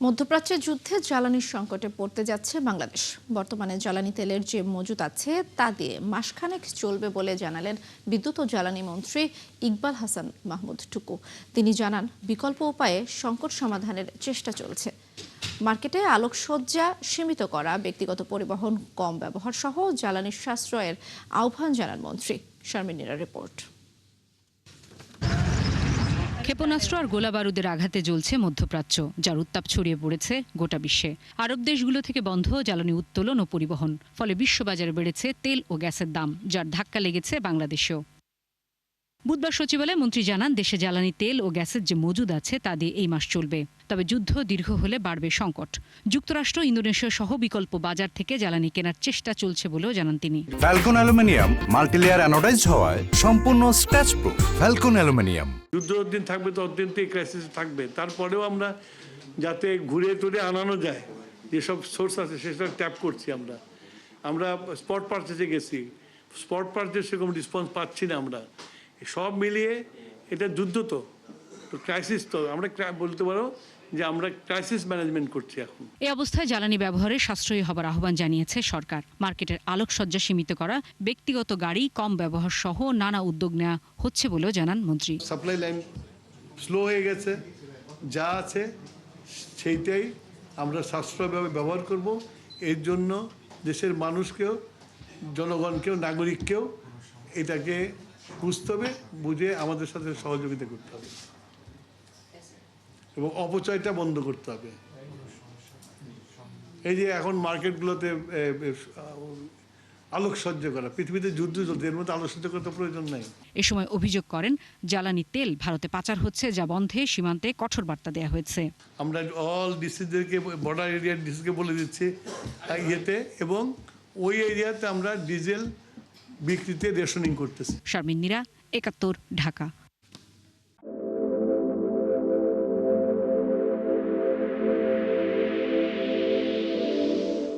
মধ্যপ্রাচ্যের যুদ্ধে জ্বালানির সংকটে পড়তে যাচ্ছে বাংলাদেশ। বর্তমানে জ্বালানি তেলের যে মজুদ আছে তা দিয়ে মাসখানেক চলবে বলে জানালেন বিদ্যুৎ ও জ্বালানি মন্ত্রী ইকবাল হাসান মাহমুদ টুকু। তিনি জানান, বিকল্প উপায়ে সংকট সমাধানের চেষ্টা চলছে। মার্কেটে আলোকসজ্জা সীমিত করা, ব্যক্তিগত পরিবহন কম ব্যবহার সহ জ্বালানির সাশ্রয়ের আহ্বান জানান মন্ত্রী। শারমিন নীরার রিপোর্ট। ক্ষেপণাস্ত্র আর গোলাবারুদের আঘাতে জ্বলছে মধ্যপ্রাচ্য, যার উত্তাপ ছড়িয়ে পড়েছে গোটা বিশ্বে। আরব দেশগুলো থেকে বন্ধ জ্বালানি উত্তোলন ও পরিবহন, ফলে বিশ্ববাজারে বেড়েছে তেল ও গ্যাসের দাম, যার ধাক্কা লেগেছে বাংলাদেশেও। বুধবার সচিবালয়ে মন্ত্রী জানান, দেশে জ্বালানি তেল ও গ্যাসের যে মজুদ আছে তা দিয়ে এই মাস চলবে। তবে যুদ্ধ দীর্ঘ হলে বাড়বে সংকট। যুক্তরাষ্ট্র, ইন্দোনেশিয়া সহ বিকল্প বাজার থেকে জ্বালানি কেনার চেষ্টা চলছে বলেও জানান তিনি। ফ্যালকন অ্যালুমিনিয়াম মাল্টিলেয়ার অ্যানোডাইজড হওয়ায় সম্পূর্ণ স্ক্র্যাচ প্রুফ। Falcon aluminium. যুদ্ধ যতদিন থাকবে ততদিন তো এই ক্রাইসিস থাকবে। তারপরেও আমরা যাতে ঘুরে তুলে আনানো যায়, যেসব সোর্স আছে সেসব ট্যাপ করছি। আমরা স্পট পারচেসে গেছি, স্পট পারচেস সেরকম রেসপন্স পাচ্ছি না। আমরা সব মিলিয়ে এটা যুদ্ধ, তো ক্রাইসিস, তো আমরা বলতে পারো যে আমরা ক্রাইসিস ম্যানেজমেন্ট করছি এখন। এই অবস্থায় জ্বালানি ব্যবহারে সাশ্রয়ী হবার আহ্বান জানিয়েছে সরকার। মার্কেটের আলোকসজ্জা সীমিত করা, ব্যক্তিগত গাড়ি কম ব্যবহার সহ নানা উদ্যোগ নেওয়া হচ্ছে বলেও জানান মন্ত্রী। সাপ্লাই লাইন স্লো হয়ে গেছে, যা আছে সেইটাই আমরা সাশ্রয়ভাবে ব্যবহার করব। এর জন্য দেশের মানুষকেও, জনগণকেও, নাগরিককেও এটাকে বুঝতে হবে, বুঝে আমাদের সাথে সহযোগিতা করতে হবে এবং অপচয়টা বন্ধ করতে হবে। এই যে এখন মার্কেটগুলোতে আলোকসজ্জা করা, পৃথিবীতে যুদ্ধ চলছে, এর মধ্যে আলোকসজ্জা করার প্রয়োজন নাই। এ সময় অভিযোগ করেন, জ্বালানি তেল ভারতে পাচার হচ্ছে, যা বন্ধে সীমান্তে কঠোর বার্তা দেওয়া হয়েছে। আমরা অল ডিসিদেরকে, বর্ডার এরিয়ার ডিসিকে বলে দিচ্ছি ইয়েতে, এবং ওই এরিয়াতে আমরা ডিজেল বিক্রিতে রেশনিং করতেছি। শারমিন নীরা, ৭১, ঢাকা।